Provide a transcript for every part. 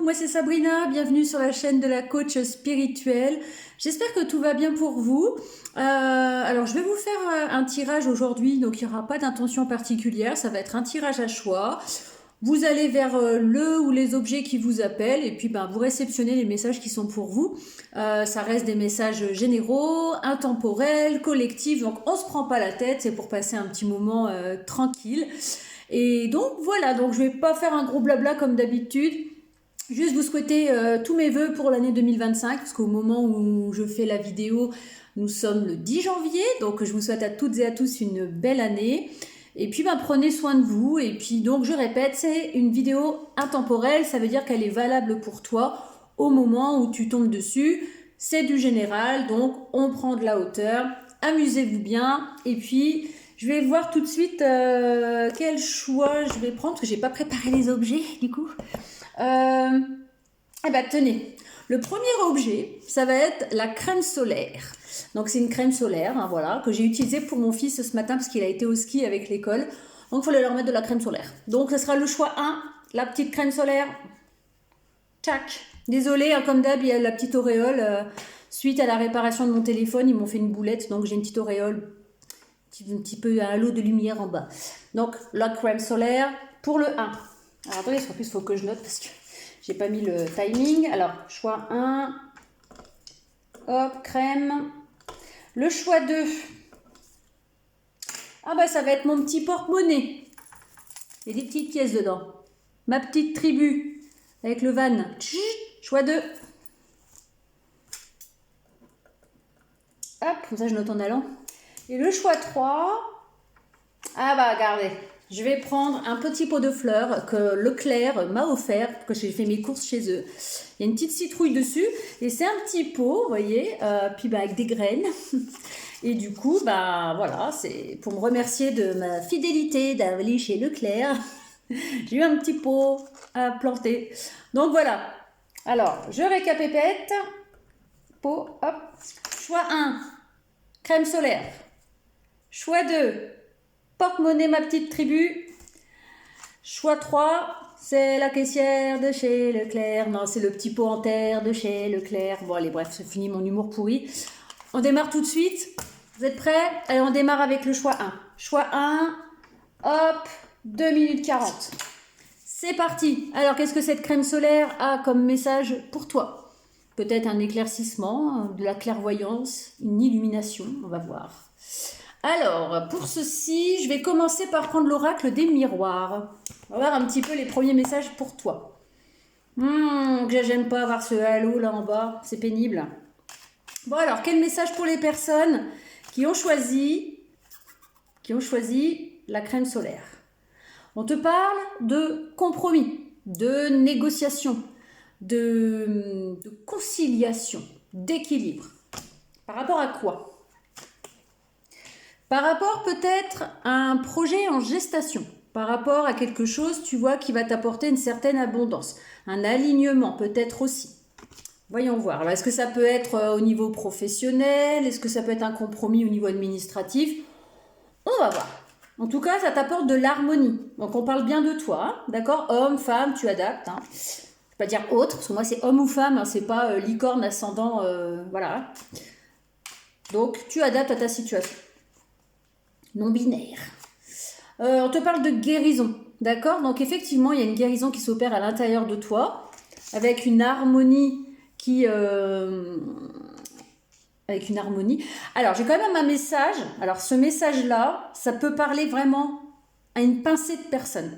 moi c'est Sabrina, bienvenue sur la chaîne de la coach spirituelle. J'espère que tout va bien pour vous. Alors je vais vous faire un tirage aujourd'hui, donc il n'y aura pas d'intention particulière, ça va être un tirage à choix. Vous allez vers le ou les objets qui vous appellent et puis vous réceptionnez les messages qui sont pour vous. Ça reste des messages généraux, intemporels, collectifs, donc on se prend pas la tête, c'est pour passer un petit moment tranquille. Et donc voilà, donc je vais pas faire un gros blabla comme d'habitude. Juste vous souhaiter tous mes vœux pour l'année 2025, parce qu'au moment où je fais la vidéo, nous sommes le 10 janvier, donc je vous souhaite à toutes et à tous une belle année. Et puis prenez soin de vous, et puis donc je répète, c'est une vidéo intemporelle, ça veut dire qu'elle est valable pour toi au moment où tu tombes dessus. C'est du général, donc on prend de la hauteur, amusez-vous bien, et puis je vais voir tout de suite quel choix je vais prendre, parce que j'ai pas préparé les objets du coup. Tenez, le premier objet, ça va être la crème solaire. Donc c'est une crème solaire, hein, voilà, que j'ai utilisée pour mon fils ce matin parce qu'il a été au ski avec l'école. Donc il fallait leur mettre de la crème solaire. Donc ce sera le choix 1, la petite crème solaire. Tac. Désolée, hein, comme d'hab, il y a la petite auréole. Suite à la réparation de mon téléphone, ils m'ont fait une boulette, donc j'ai une petite auréole, un petit peu un halo de lumière en bas. Donc la crème solaire pour le 1. Alors attendez, en plus il faut que je note parce que j'ai pas mis le timing. Alors, choix 1. Hop, crème. Le choix 2. Ça va être mon petit porte-monnaie. Il y a des petites pièces dedans. Ma petite tribu avec le van. Choix 2. Hop, comme ça je note en allant. Et le choix 3. Regardez. Je vais prendre un petit pot de fleurs que Leclerc m'a offert, que j'ai fait mes courses chez eux. Il y a une petite citrouille dessus et c'est un petit pot, vous voyez, avec des graines. Et du coup, voilà, c'est pour me remercier de ma fidélité d'aller chez Leclerc. J'ai eu un petit pot à planter. Donc voilà. Alors, je récapépète. Pot, hop. Choix 1, crème solaire. Choix 2, porte-monnaie ma petite tribu. Choix 3, c'est la caissière de chez Leclerc. Non, c'est le petit pot en terre de chez Leclerc. Bon, allez, bref, c'est fini mon humour pourri. On démarre tout de suite. Vous êtes prêts? Allez, on démarre avec le choix 1. Choix 1, hop, 2 minutes 40. C'est parti. Alors, qu'est-ce que cette crème solaire a comme message pour toi? Peut-être un éclaircissement, de la clairvoyance, une illumination, on va voir. Alors, pour ceci, je vais commencer par prendre l'oracle des miroirs. On va voir un petit peu les premiers messages pour toi. J'aime pas avoir ce halo là en bas, c'est pénible. Bon alors, quel message pour les personnes qui ont choisi la crème solaire? On te parle de compromis, de négociation, de conciliation, d'équilibre. Par rapport à quoi? Par rapport peut-être à un projet en gestation, par rapport à quelque chose, tu vois, qui va t'apporter une certaine abondance, un alignement peut-être aussi. Voyons voir. Alors, est-ce que ça peut être au niveau professionnel? Est-ce que ça peut être un compromis au niveau administratif? On va voir. En tout cas, ça t'apporte de l'harmonie. Donc, on parle bien de toi, hein, d'accord? Homme, femme, tu adaptes. Hein. Je ne vais pas dire autre, parce que moi, c'est homme ou femme, hein, c'est pas licorne, ascendant, voilà. Donc, tu adaptes à ta situation. Non-binaire. On te parle de guérison, d'accord? Donc effectivement, il y a une guérison qui s'opère à l'intérieur de toi, avec une harmonie avec une harmonie. Alors, j'ai quand même un message. Alors, ce message-là, ça peut parler vraiment à une pincée de personnes.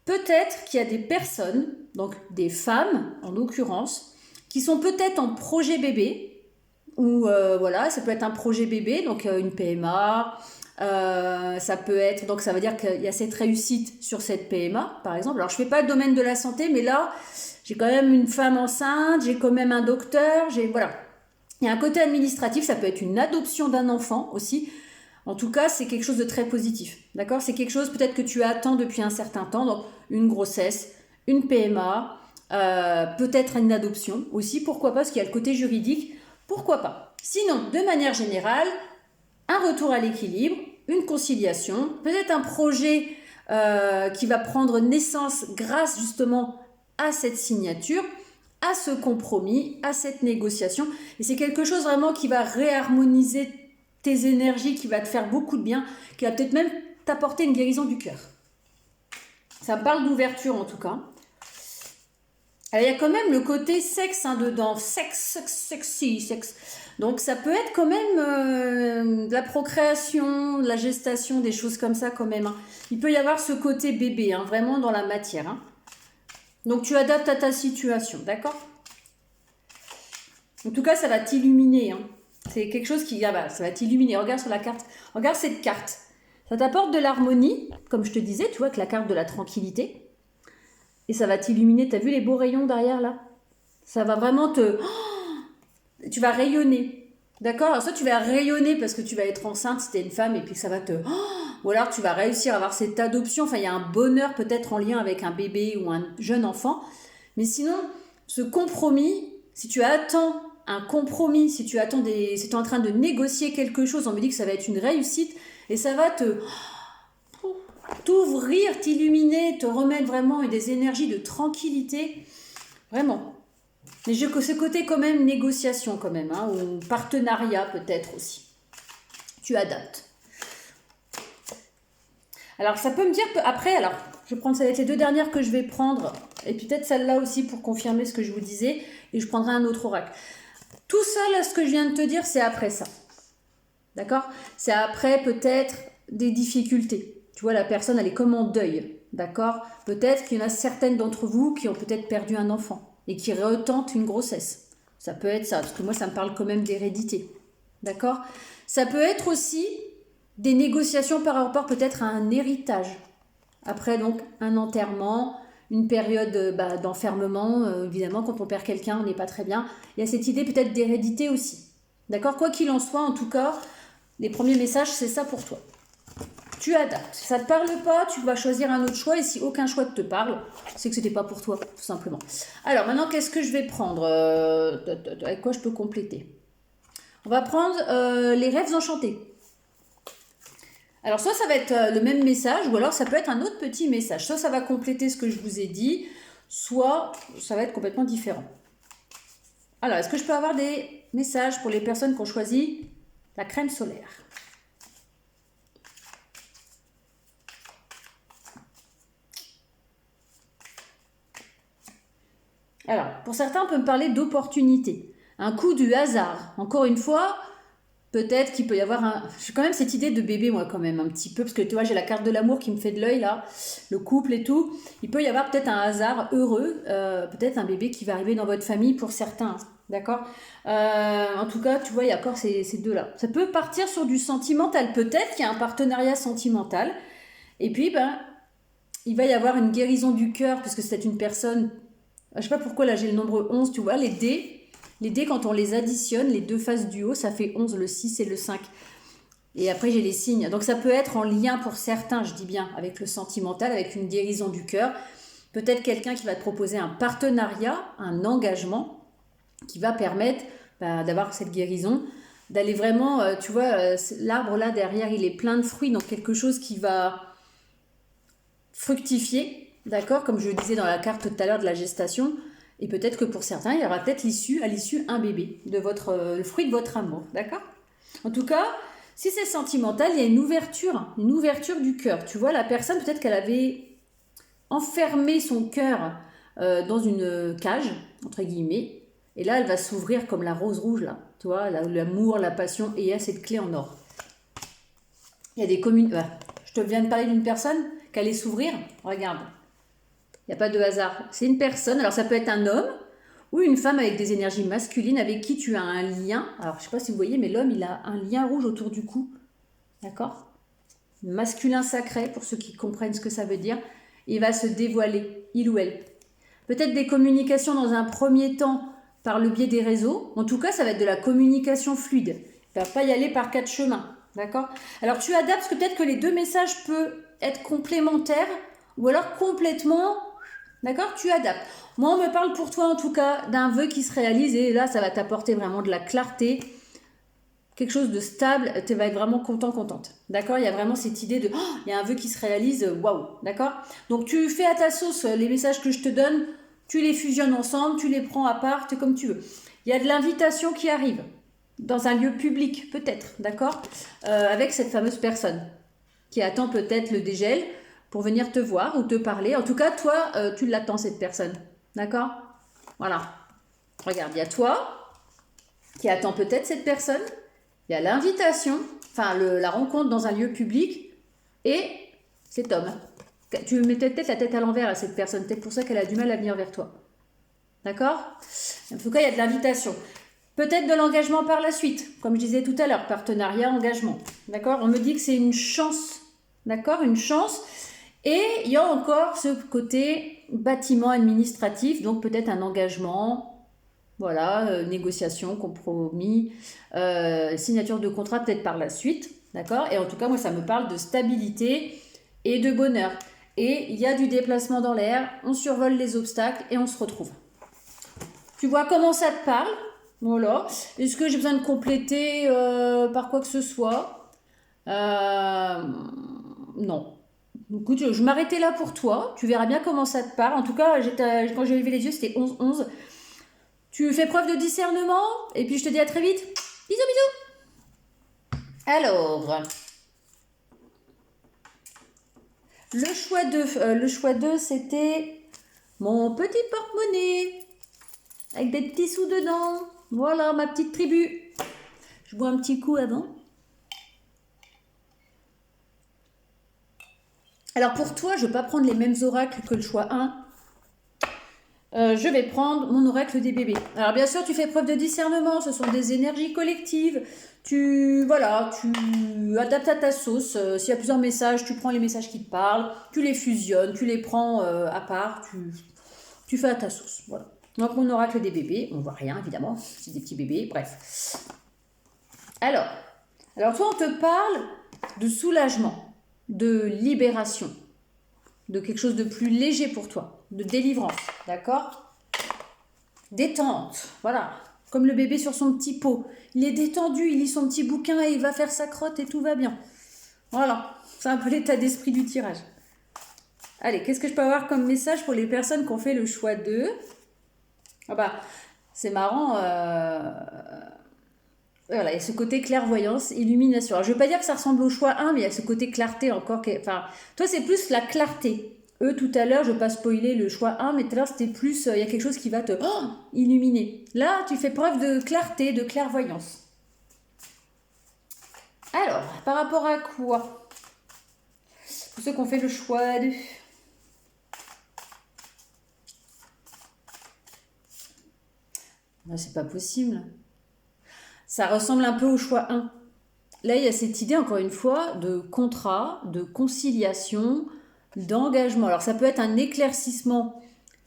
Peut-être qu'il y a des personnes, donc des femmes en l'occurrence, qui sont peut-être en projet bébé, ou voilà, ça peut être un projet bébé, donc une PMA. Ça peut être, donc ça veut dire qu'il y a cette réussite sur cette PMA par exemple. Alors je fais pas le domaine de la santé, mais là j'ai quand même une femme enceinte, j'ai quand même un docteur, voilà, il y a un côté administratif, ça peut être une adoption d'un enfant aussi. En tout cas, c'est quelque chose de très positif, d'accord? C'est quelque chose peut-être que tu attends depuis un certain temps, donc une grossesse, une PMA, peut-être une adoption aussi, pourquoi pas, parce qu'il y a le côté juridique, pourquoi pas. Sinon, de manière générale, un retour à l'équilibre, une conciliation, peut-être un projet qui va prendre naissance grâce justement à cette signature, à ce compromis, à cette négociation. Et c'est quelque chose vraiment qui va réharmoniser tes énergies, qui va te faire beaucoup de bien, qui va peut-être même t'apporter une guérison du cœur. Ça parle d'ouverture en tout cas. Alors, il y a quand même le côté sexe dedans, sexy, sexe. Donc ça peut être quand même de la procréation, de la gestation, des choses comme ça quand même. Il peut y avoir ce côté bébé, vraiment dans la matière. Donc tu adaptes à ta situation, d'accord? En tout cas, ça va t'illuminer. C'est quelque chose qui ça va t'illuminer. Regarde sur la carte, regarde cette carte. Ça t'apporte de l'harmonie, comme je te disais, tu vois, avec la carte de la tranquillité. Et ça va t'illuminer. T'as vu les beaux rayons derrière là? Ça va vraiment tu vas rayonner. D'accord? Alors, soit tu vas rayonner parce que tu vas être enceinte si t'es une femme et puis ça va ou alors tu vas réussir à avoir cette adoption. Enfin, il y a un bonheur peut-être en lien avec un bébé ou un jeune enfant. Mais sinon, ce compromis, si tu attends un compromis, si tu es en train de négocier quelque chose, on me dit que ça va être une réussite et ça va t'ouvrir, t'illuminer, te remettre vraiment des énergies de tranquillité, vraiment. Mais j'ai ce côté quand même négociation quand même, ou partenariat peut-être aussi. Tu adaptes. Alors ça peut me dire, après, alors je vais prendre, ça va être les deux dernières que je vais prendre, et peut-être celle-là aussi pour confirmer ce que je vous disais, et je prendrai un autre oracle. Tout ça, là, ce que je viens de te dire, c'est après ça. D'accord? C'est après peut-être des difficultés. Tu vois, la personne, elle est comme en deuil. D'accord? Peut-être qu'il y en a certaines d'entre vous qui ont peut-être perdu un enfant et qui retentent une grossesse. Ça peut être ça, parce que moi, ça me parle quand même d'hérédité. D'accord? Ça peut être aussi des négociations par rapport peut-être à un héritage. Après, donc, un enterrement, une période d'enfermement. Évidemment, quand on perd quelqu'un, on n'est pas très bien. Il y a cette idée peut-être d'hérédité aussi. D'accord? Quoi qu'il en soit, en tout cas, les premiers messages, c'est ça pour toi. Tu adaptes. Si ça ne te parle pas, tu vas choisir un autre choix. Et si aucun choix te parle, c'est que ce n'était pas pour toi, tout simplement. Alors, maintenant, qu'est-ce que je vais prendre avec quoi je peux compléter? On va prendre les rêves enchantés. Alors, soit ça va être le même message, ou alors ça peut être un autre petit message. Soit ça va compléter ce que je vous ai dit, soit ça va être complètement différent. Alors, est-ce que je peux avoir des messages pour les personnes qui ont choisi la crème solaire? Alors, pour certains, on peut me parler d'opportunité. Un coup du hasard. Encore une fois, peut-être qu'il peut y avoir j'ai quand même cette idée de bébé, moi, quand même, un petit peu. Parce que, tu vois, j'ai la carte de l'amour qui me fait de l'œil, là. Le couple et tout. Il peut y avoir peut-être un hasard heureux. Peut-être un bébé qui va arriver dans votre famille pour certains. D'accord? En tout cas, tu vois, il y a encore ces deux-là. Ça peut partir sur du sentimental. Peut-être qu'il y a un partenariat sentimental. Et puis, il va y avoir une guérison du cœur, puisque c'est une personne... Je sais pas pourquoi, là, j'ai le nombre 11, tu vois, les dés, quand on les additionne, les deux faces du haut, ça fait 11, le 6 et le 5. Et après, j'ai les signes. Donc, ça peut être en lien pour certains, je dis bien, avec le sentimental, avec une guérison du cœur. Peut-être quelqu'un qui va te proposer un partenariat, un engagement, qui va permettre d'avoir cette guérison, d'aller vraiment, tu vois, l'arbre là, derrière, il est plein de fruits, donc quelque chose qui va fructifier. D'accord, comme je le disais dans la carte tout à l'heure de la gestation, et peut-être que pour certains, il y aura peut-être à l'issue un bébé, le fruit de votre amour, d'accord? En tout cas, si c'est sentimental, il y a une ouverture du cœur. Tu vois, la personne, peut-être qu'elle avait enfermé son cœur dans une cage, entre guillemets, et là, elle va s'ouvrir comme la rose rouge, là, tu vois, l'amour, la passion, et il y a cette clé en or. Il y a des communes... je te viens de parler d'une personne qui allait s'ouvrir, regarde. Il n'y a pas de hasard. C'est une personne, alors ça peut être un homme ou une femme avec des énergies masculines avec qui tu as un lien. Alors je ne sais pas si vous voyez, mais l'homme, il a un lien rouge autour du cou. D'accord? Masculin sacré, pour ceux qui comprennent ce que ça veut dire. Il va se dévoiler, il ou elle. Peut-être des communications dans un premier temps par le biais des réseaux. En tout cas, ça va être de la communication fluide. Il ne va pas y aller par 4 chemins. D'accord? Alors tu adaptes, parce que peut-être que les deux messages peuvent être complémentaires ou alors complètement... D'accord? Tu adaptes. Moi, on me parle pour toi, en tout cas, d'un vœu qui se réalise. Et là, ça va t'apporter vraiment de la clarté. Quelque chose de stable. Tu vas être vraiment contente. D'accord? Il y a vraiment cette idée de... il y a un vœu qui se réalise. Waouh! D'accord? Donc, tu fais à ta sauce les messages que je te donne. Tu les fusionnes ensemble, tu les prends à part, c'est comme tu veux. Il y a de l'invitation qui arrive dans un lieu public, peut-être, d'accord, avec cette fameuse personne qui attend peut-être le dégel pour venir te voir ou te parler. En tout cas, toi, tu l'attends, cette personne, d'accord? Voilà. Regarde, il y a toi qui attend peut-être cette personne. Il y a l'invitation, enfin la rencontre dans un lieu public et cet homme. Tu mettais peut-être la tête à l'envers à cette personne, peut-être pour ça qu'elle a du mal à venir vers toi. D'accord? En tout cas, il y a de l'invitation. Peut-être de l'engagement par la suite, comme je disais tout à l'heure, partenariat, engagement. D'accord? On me dit que c'est une chance. D'accord? Une chance. Et il y a encore ce côté bâtiment administratif, donc peut-être un engagement, voilà, négociation, compromis, signature de contrat peut-être par la suite. D'accord? Et en tout cas, moi, ça me parle de stabilité et de bonheur. Et il y a du déplacement dans l'air, on survole les obstacles et on se retrouve. Tu vois comment ça te parle? Voilà. Est-ce que j'ai besoin de compléter par quoi que ce soit? Non. Écoute, je m'arrêtais là pour toi. Tu verras bien comment ça te parle. En tout cas, quand j'ai levé les yeux, c'était 11-11. Tu fais preuve de discernement. Et puis, je te dis à très vite. Bisous, bisous. Alors, le choix 2, c'était mon petit porte-monnaie. Avec des petits sous dedans. Voilà, ma petite tribu. Je bois un petit coup avant. Alors pour toi, je ne vais pas prendre les mêmes oracles que le choix 1. Je vais prendre mon oracle des bébés. Alors bien sûr, tu fais preuve de discernement. Ce sont des énergies collectives. Tu adaptes à ta sauce. S'il y a plusieurs messages, tu prends les messages qui te parlent. Tu les fusionnes, tu les prends à part. Tu fais à ta sauce. Voilà. Donc mon oracle des bébés, on voit rien évidemment, c'est des petits bébés, bref. Alors toi on te parle de soulagement, de libération, de quelque chose de plus léger pour toi, de délivrance, d'accord? Détente, voilà, comme le bébé sur son petit pot. Il est détendu, il lit son petit bouquin et il va faire sa crotte et tout va bien. Voilà, c'est un peu l'état d'esprit du tirage. Allez, qu'est-ce que je peux avoir comme message pour les personnes qui ont fait le choix 2? Ah bah, c'est marrant, voilà, il y a ce côté clairvoyance, illumination. Alors, je ne veux pas dire que ça ressemble au choix 1, mais il y a ce côté clarté encore. Enfin, toi, c'est plus la clarté. Eux, tout à l'heure, je ne veux pas spoiler le choix 1, mais tout à l'heure, c'était plus, il y a quelque chose qui va te illuminer. Là, tu fais preuve de clarté, de clairvoyance. Alors, par rapport à quoi? Pour ceux qui ont fait le choix 2. C'est pas possible. Ça ressemble un peu au choix 1. Là, il y a cette idée, encore une fois, de contrat, de conciliation, d'engagement. Alors, ça peut être un éclaircissement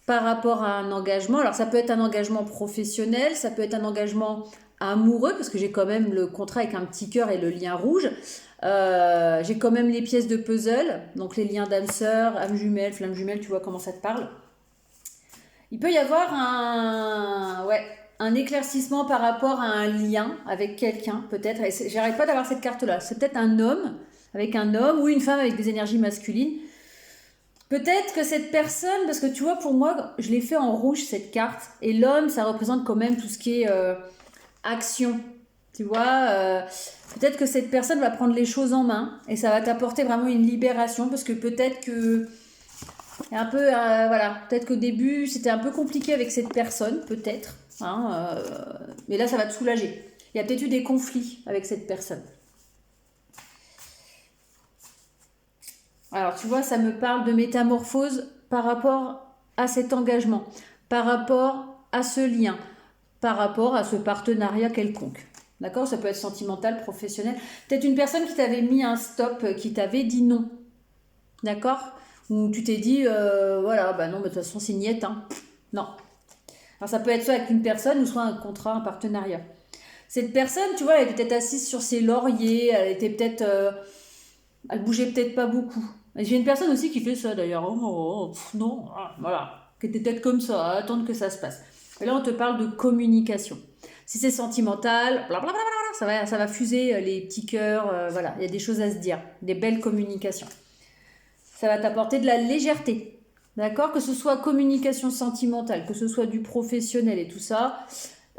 par rapport à un engagement. Alors, ça peut être un engagement professionnel, ça peut être un engagement amoureux, parce que j'ai quand même le contrat avec un petit cœur et le lien rouge. J'ai quand même les pièces de puzzle, donc les liens d'âme sœur, âme jumelle, flamme jumelle, tu vois comment ça te parle. Il peut y avoir un éclaircissement par rapport à un lien avec quelqu'un, peut-être. Et j'arrête pas d'avoir cette carte-là. C'est peut-être un homme avec un homme ou une femme avec des énergies masculines. Peut-être que cette personne, parce que tu vois, pour moi, je l'ai fait en rouge, cette carte. Et l'homme, ça représente quand même tout ce qui est action. Tu vois, peut-être que cette personne va prendre les choses en main et ça va t'apporter vraiment une libération parce que peut-être que un peu, voilà, peut-être qu'au début, c'était un peu compliqué avec cette personne, peut-être. Mais là, ça va te soulager. Il y a peut-être eu des conflits avec cette personne. Alors, tu vois, ça me parle de métamorphose par rapport à cet engagement, par rapport à ce lien, par rapport à ce partenariat quelconque. D'accord? Ça peut être sentimental, professionnel. Peut-être une personne qui t'avait mis un stop, qui t'avait dit non. D'accord? Où tu t'es dit, voilà, bah non, de toute façon, c'est niette, hein. Non. Alors, ça peut être soit avec une personne ou soit un contrat, un partenariat. Cette personne, tu vois, elle était peut-être assise sur ses lauriers, elle était peut-être... elle bougeait peut-être pas beaucoup. J'ai une personne aussi qui fait ça, d'ailleurs. Non, voilà. Qui était peut-être comme ça, à attendre que ça se passe. Et là, on te parle de communication. Si c'est sentimental, blablabla, ça va fuser les petits cœurs, voilà. Il y a des choses à se dire, des belles communications. Ça va t'apporter de la légèreté. D'accord? Que ce soit communication sentimentale, que ce soit du professionnel et tout ça,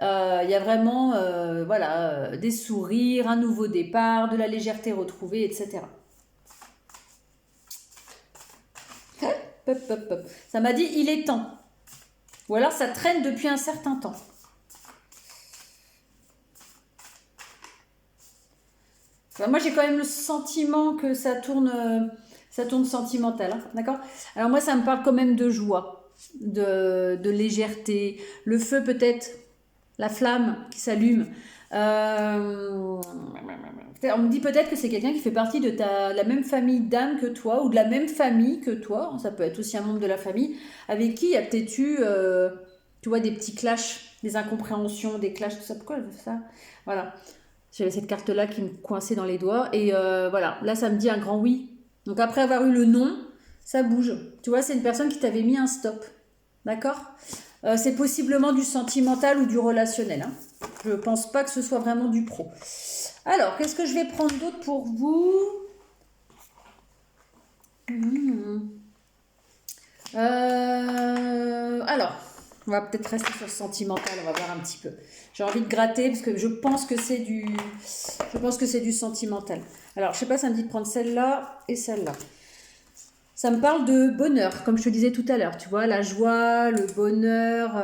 il y a vraiment voilà, des sourires, un nouveau départ, de la légèreté retrouvée, etc. Hop, hop, hop. Ça m'a dit il est temps. Ou alors ça traîne depuis un certain temps. Enfin, moi j'ai quand même le sentiment que ça tourne sentimental, hein, d'accord? Alors moi ça me parle quand même de joie, de légèreté, le feu peut-être, la flamme qui s'allume. On me dit peut-être que c'est quelqu'un qui fait partie de la même famille d'âme que toi, ou de la même famille que toi, ça peut être aussi un membre de la famille, avec qui il y a peut-être eu, tu vois, des petits clashs, des incompréhensions, des clashs, tout ça. Pourquoi elle veut ça? Voilà. J'avais cette carte-là qui me coinçait dans les doigts, et voilà, là ça me dit un grand oui. Donc après avoir eu le non, ça bouge. Tu vois, c'est une personne qui t'avait mis un stop. D'accord? C'est possiblement du sentimental ou du relationnel, hein. Je pense pas que ce soit vraiment du pro. Alors, qu'est-ce que je vais prendre d'autre pour vous? Alors, on va peut-être rester sur le sentimental, on va voir un petit peu. J'ai envie de gratter parce que je pense que c'est du sentimental. Alors, je sais pas, ça me dit de prendre celle-là et celle-là. Ça me parle de bonheur, comme je te disais tout à l'heure, tu vois, la joie, le bonheur.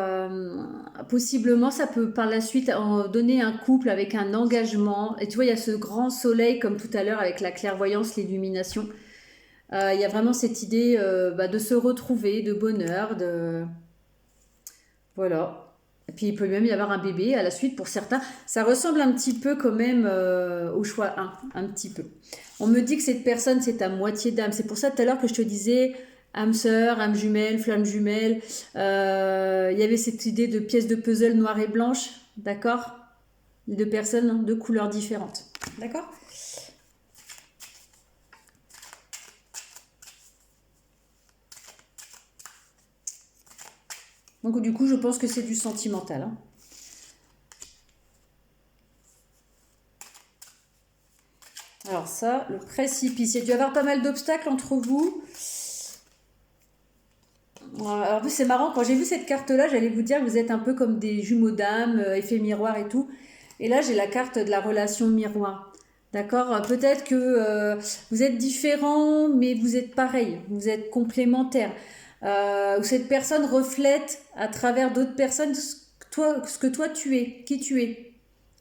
Possiblement, ça peut par la suite donner un couple avec un engagement. Et tu vois, il y a ce grand soleil, comme tout à l'heure, avec la clairvoyance, l'illumination. Il y a vraiment cette idée de se retrouver, de bonheur, de... Voilà. Et puis, il peut même y avoir un bébé à la suite pour certains. Ça ressemble un petit peu quand même au choix 1, un petit peu. On me dit que cette personne, c'est à moitié d'âme. C'est pour ça tout à l'heure que je te disais âme sœur, âme jumelle, flamme jumelle. Il y avait cette idée de pièces de puzzle noire et blanche, d'accord? Les deux personnes de couleurs différentes, d'accord? Donc du coup, je pense que c'est du sentimental, hein. Alors ça, le précipice. Il y a dû y avoir pas mal d'obstacles entre vous. Alors, en plus, c'est marrant, quand j'ai vu cette carte-là, j'allais vous dire que vous êtes un peu comme des jumeaux d'âme, effet miroir et tout. Et là, j'ai la carte de la relation miroir. D'accord? Peut-être que vous êtes différents, mais vous êtes pareils, vous êtes complémentaires. Où cette personne reflète à travers d'autres personnes ce que toi tu es, qui tu es.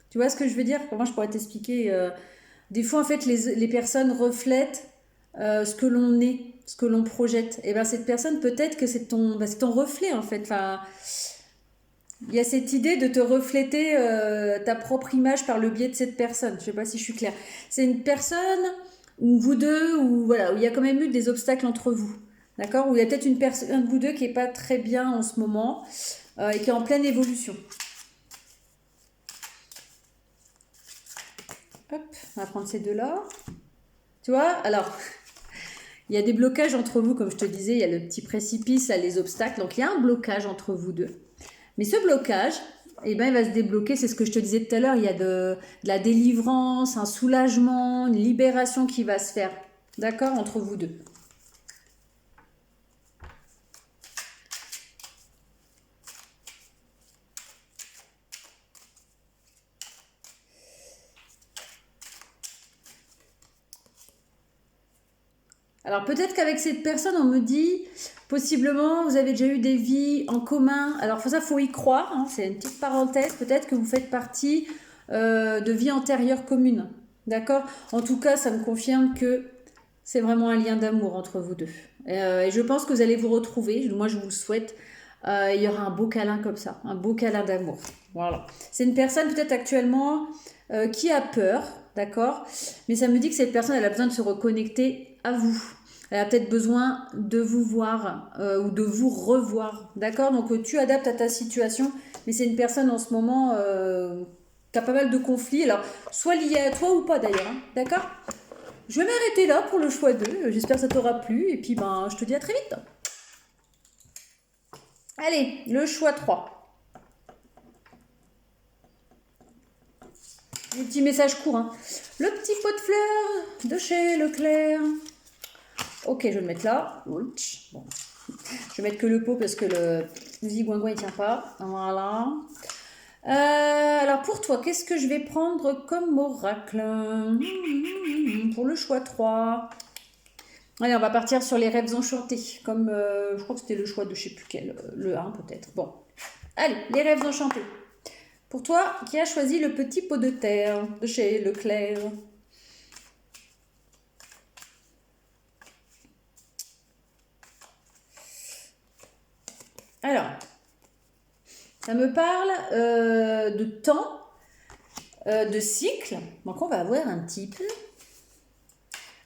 Tu vois ce que je veux dire? Comment je pourrais t'expliquer? Des fois, en fait, les personnes reflètent ce que l'on est, ce que l'on projette. Et bien, cette personne, peut-être que c'est ton reflet, en fait. Enfin, il y a cette idée de te refléter ta propre image par le biais de cette personne. Je ne sais pas si je suis claire. C'est une personne où vous deux, où, voilà, où il y a quand même eu des obstacles entre vous. D'accord? Où il y a peut-être un de vous deux qui n'est pas très bien en ce moment et qui est en pleine évolution. Hop, on va prendre ces deux-là. Tu vois? Alors, il y a des blocages entre vous, comme je te disais, il y a le petit précipice, là, les obstacles. Donc, il y a un blocage entre vous deux. Mais ce blocage, eh ben, il va se débloquer, c'est ce que je te disais tout à l'heure, il y a de la délivrance, un soulagement, une libération qui va se faire, d'accord, entre vous deux. Alors peut-être qu'avec cette personne, on me dit, possiblement, vous avez déjà eu des vies en commun. Alors ça, faut y croire, hein, c'est une petite parenthèse. Peut-être que vous faites partie de vies antérieures communes. D'accord? En tout cas, ça me confirme que c'est vraiment un lien d'amour entre vous deux. Et je pense que vous allez vous retrouver, moi je vous le souhaite. Il y aura un beau câlin comme ça, un beau câlin d'amour. Voilà. C'est une personne peut-être actuellement qui a peur, d'accord? Mais ça me dit que cette personne, elle a besoin de se reconnecter à vous. Elle a peut-être besoin de vous voir ou de vous revoir, d'accord? Donc tu adaptes à ta situation, mais c'est une personne en ce moment qui a pas mal de conflits. Alors, soit lié à toi ou pas d'ailleurs, hein, d'accord? Je vais m'arrêter là pour le choix 2. J'espère que ça t'aura plu. Et puis, ben, je te dis à très vite. Allez, le choix 3. Les petits messages courts, hein. Le petit pot de fleurs de chez Leclerc. Ok, je vais le mettre là. Bon. Je vais mettre que le pot parce que le zigouingouin il tient pas. Voilà. Alors pour toi, qu'est-ce que je vais prendre comme oracle pour le choix 3? Allez, on va partir sur les rêves enchantés. Comme je crois que c'était le choix de je sais plus quel, le 1 peut-être. Bon. Allez, les rêves enchantés. Pour toi, qui a choisi le petit pot de terre de chez Leclerc? Alors, ça me parle de temps, de cycle. Donc, on va voir un petit peu.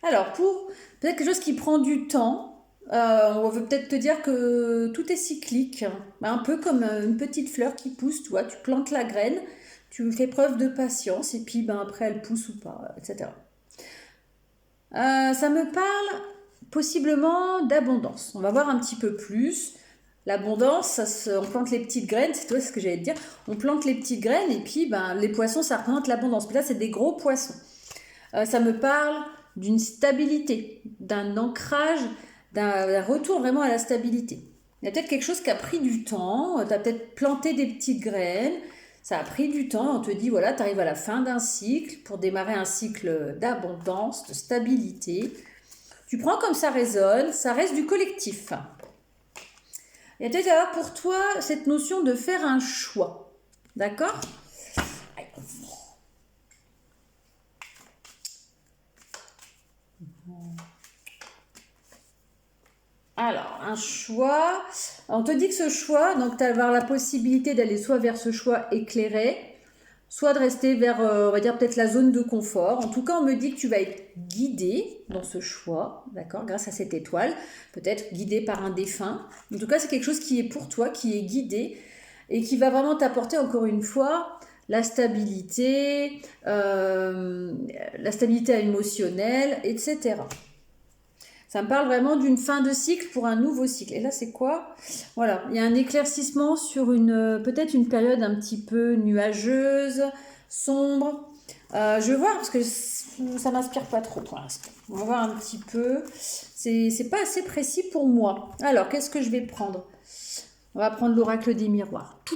Alors, pour peut-être quelque chose qui prend du temps, on veut peut-être te dire que tout est cyclique. Un peu comme une petite fleur qui pousse, tu vois. Tu plantes la graine, tu fais preuve de patience, et puis après, elle pousse ou pas, etc. Ça me parle possiblement d'abondance. On va voir un petit peu plus. L'abondance, on plante les petites graines, c'est toi ce que j'allais te dire. On plante les petites graines et puis les poissons, ça représente l'abondance. Mais là, c'est des gros poissons. Ça me parle d'une stabilité, d'un ancrage, d'un retour vraiment à la stabilité. Il y a peut-être quelque chose qui a pris du temps. Tu as peut-être planté des petites graines. Ça a pris du temps. On te dit, voilà, tu arrives à la fin d'un cycle pour démarrer un cycle d'abondance, de stabilité. Tu prends comme ça résonne, ça reste du collectif. Il y a peut-être alors pour toi cette notion de faire un choix. D'accord? Alors, un choix. On te dit que ce choix, donc tu vas avoir la possibilité d'aller soit vers ce choix éclairé, soit de rester vers, on va dire peut-être la zone de confort. En tout cas, on me dit que tu vas être guidé dans ce choix, d'accord, grâce à cette étoile, peut-être guidé par un défunt. En tout cas, c'est quelque chose qui est pour toi, qui est guidé et qui va vraiment t'apporter encore une fois la stabilité émotionnelle, etc. Ça me parle vraiment d'une fin de cycle pour un nouveau cycle. Et là, c'est quoi? Voilà, il y a un éclaircissement sur peut-être une période un petit peu nuageuse, sombre. Je vais voir parce que ça m'inspire pas trop pour l'instant. On va voir un petit peu. C'est pas assez précis pour moi. Alors, qu'est-ce que je vais prendre? On va prendre l'oracle des miroirs. Tout.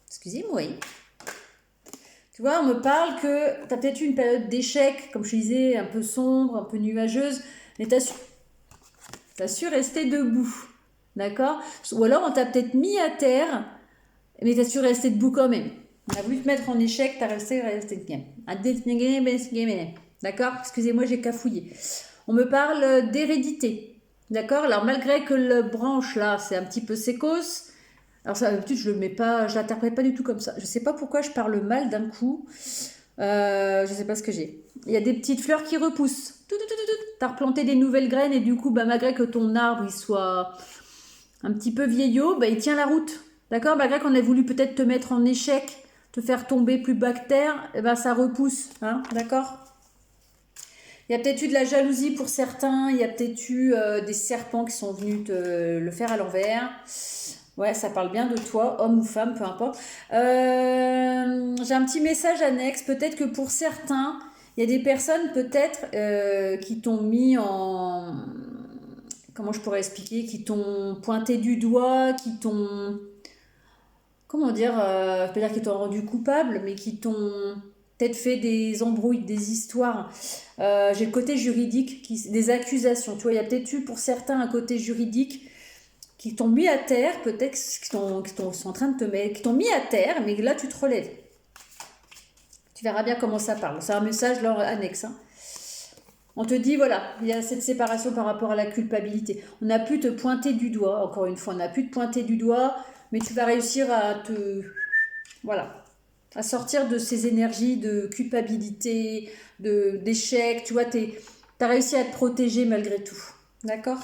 Excusez-moi. Tu vois, on me parle que tu as peut-être eu une période d'échec, comme je disais, un peu sombre, un peu nuageuse, mais tu as su rester debout. D'accord? Ou alors on t'a peut-être mis à terre, mais tu as su rester debout quand même. On a voulu te mettre en échec, tu as resté bien. D'accord? Excusez-moi, j'ai cafouillé. On me parle d'hérédité. D'accord? Alors malgré que la branche là, c'est un petit peu sécos, alors ça, d'habitude, je le mets pas, je l'interprète pas du tout comme ça. Je sais pas pourquoi je parle mal d'un coup. Je sais pas ce que j'ai. Il y a des petites fleurs qui repoussent. T'as replanté des nouvelles graines et du coup, malgré que ton arbre il soit un petit peu vieillot, il tient la route. D'accord? Malgré qu'on ait voulu peut-être te mettre en échec, te faire tomber plus bas que terre, ça repousse. Hein? D'accord? Il y a peut-être eu de la jalousie pour certains. Il y a peut-être eu des serpents qui sont venus te le faire à l'envers. Ouais, ça parle bien de toi, homme ou femme, peu importe. J'ai un petit message annexe. Peut-être que pour certains, il y a des personnes peut-être qui t'ont mis en... Comment je pourrais expliquer? Qui t'ont pointé du doigt, qui t'ont... Comment dire? Je peux dire qu'ils t'ont rendu coupable, mais qui t'ont peut-être fait des embrouilles, des histoires. J'ai le côté juridique, des accusations. Tu vois, il y a peut-être eu pour certains un côté juridique qui t'ont mis à terre, peut-être sont en train de te mettre, qui t'ont mis à terre, mais là tu te relèves. Tu verras bien comment ça parle. C'est un message là annexe. Hein. On te dit, voilà, il y a cette séparation par rapport à la culpabilité. On a pu te pointer du doigt, encore une fois, on a pu te pointer du doigt, mais tu vas réussir à voilà, à sortir de ces énergies de culpabilité, d'échec. Tu vois, t'as réussi à te protéger malgré tout. D'accord?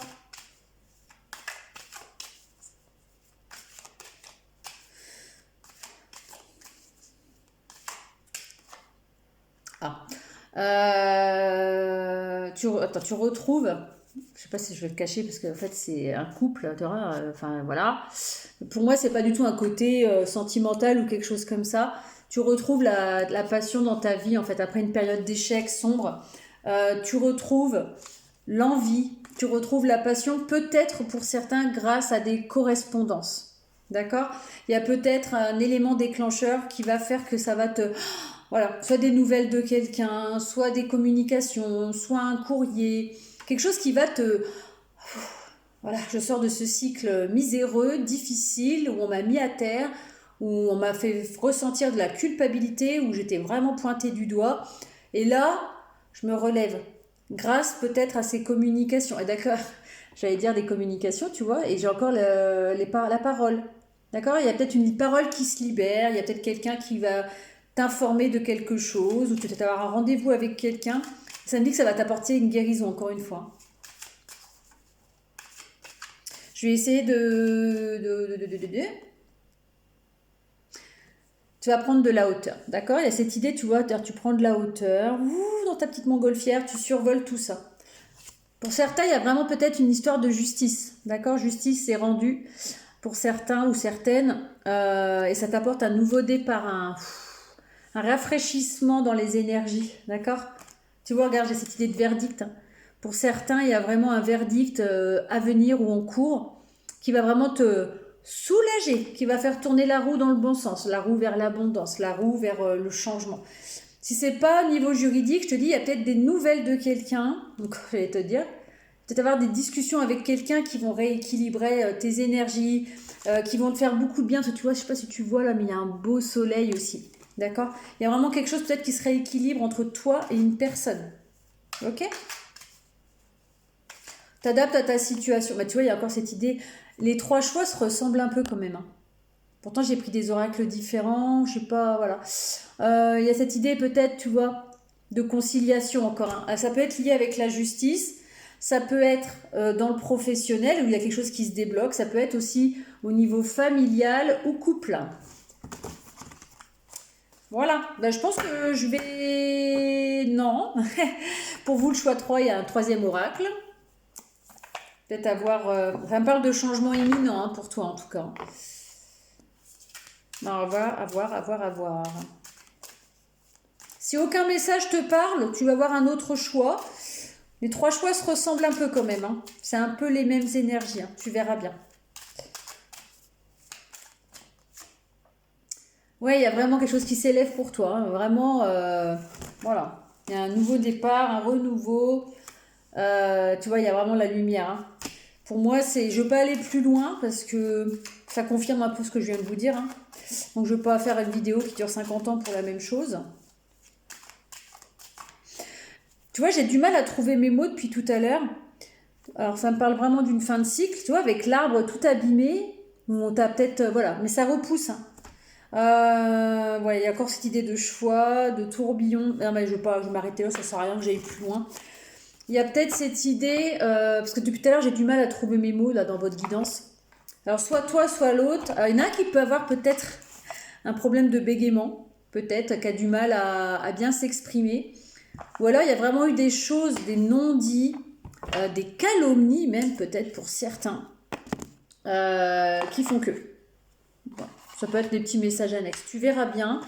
Ah. Tu retrouves Je sais pas si je vais le cacher parce qu'en fait c'est un couple, tu vois, enfin voilà. Pour moi c'est pas du tout un côté sentimental ou quelque chose comme ça. Tu retrouves la passion dans ta vie en fait après une période d'échec sombre. Tu retrouves l'envie, tu retrouves la passion peut-être pour certains grâce à des correspondances. D'accord? Il y a peut-être un élément déclencheur qui va faire que ça va te... Voilà, soit des nouvelles de quelqu'un, soit des communications, soit un courrier, quelque chose qui va te... Voilà, je sors de ce cycle miséreux, difficile, où on m'a mis à terre, où on m'a fait ressentir de la culpabilité, où j'étais vraiment pointée du doigt. Et là, je me relève, grâce peut-être à ces communications. Et d'accord, j'allais dire des communications, tu vois, et j'ai encore la parole. D'accord? Il y a peut-être une parole qui se libère, il y a peut-être quelqu'un qui va t'informer de quelque chose, ou tu vas peut-être avoir un rendez-vous avec quelqu'un. Ça me dit que ça va t'apporter une guérison, encore une fois. Je vais essayer Tu vas prendre de la hauteur, d'accord? Il y a cette idée, tu vois, tu prends de la hauteur, dans ta petite montgolfière, tu survoles tout ça. Pour certains, il y a vraiment peut-être une histoire de justice, d'accord? Justice est rendue pour certains ou certaines, et ça t'apporte un nouveau départ, un rafraîchissement dans les énergies, d'accord? Tu vois, regarde, j'ai cette idée de verdict. Pour certains, il y a vraiment un verdict à venir ou en cours qui va vraiment te soulager, qui va faire tourner la roue dans le bon sens, la roue vers l'abondance, la roue vers le changement. Si c'est pas au niveau juridique, je te dis, il y a peut-être des nouvelles de quelqu'un, donc je vais te dire, peut-être avoir des discussions avec quelqu'un qui vont rééquilibrer tes énergies, qui vont te faire beaucoup de bien. Tu vois, je sais pas si tu vois là, mais il y a un beau soleil aussi. D'accord? Il y a vraiment quelque chose peut-être qui se rééquilibre entre toi et une personne. Ok? T'adaptes à ta situation. Bah, tu vois, il y a encore cette idée. Les trois choix se ressemblent un peu quand même. Hein. Pourtant, j'ai pris des oracles différents. Je sais pas, voilà. Il y a cette idée peut-être, tu vois, de conciliation encore. Hein. Ça peut être lié avec la justice. Ça peut être dans le professionnel où il y a quelque chose qui se débloque. Ça peut être aussi au niveau familial ou couple. Voilà, ben, je pense que je vais... Non. Pour vous, le choix 3, il y a un troisième oracle. Peut-être avoir... Ça me parle de changement imminent hein, pour toi, en tout cas. Non, on va avoir. Si aucun message te parle, tu vas avoir un autre choix. Les trois choix se ressemblent un peu quand même. Hein. C'est un peu les mêmes énergies. Hein. Tu verras bien. Ouais, il y a vraiment quelque chose qui s'élève pour toi. Hein. Vraiment, voilà. Il y a un nouveau départ, un renouveau. Tu vois, il y a vraiment la lumière. Hein. Pour moi, c'est, je ne veux pas aller plus loin parce que ça confirme un peu ce que je viens de vous dire. Hein. Donc, je ne veux pas faire une vidéo qui dure 50 ans pour la même chose. Tu vois, j'ai du mal à trouver mes mots depuis tout à l'heure. Alors, ça me parle vraiment d'une fin de cycle, tu vois, avec l'arbre tout abîmé. Où on t'a peut-être... voilà, mais ça repousse. Hein. Voilà, il y a encore cette idée de choix, de tourbillon. Non, mais je vais m'arrêter là, ça sert à rien que j'aille plus loin. Il y a peut-être cette idée, parce que depuis tout à l'heure, j'ai du mal à trouver mes mots là dans votre guidance. Alors, soit toi, soit l'autre. Il y en a un qui peut avoir peut-être un problème de bégaiement, peut-être, qui a du mal à bien s'exprimer. Ou alors, il y a vraiment eu des choses, des non-dits, des calomnies même, peut-être pour certains, qui font que. Bon, ça peut être des petits messages annexes. Tu verras bien.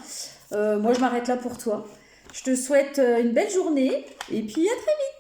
Moi, je m'arrête là pour toi. Je te souhaite une belle journée et puis à très vite.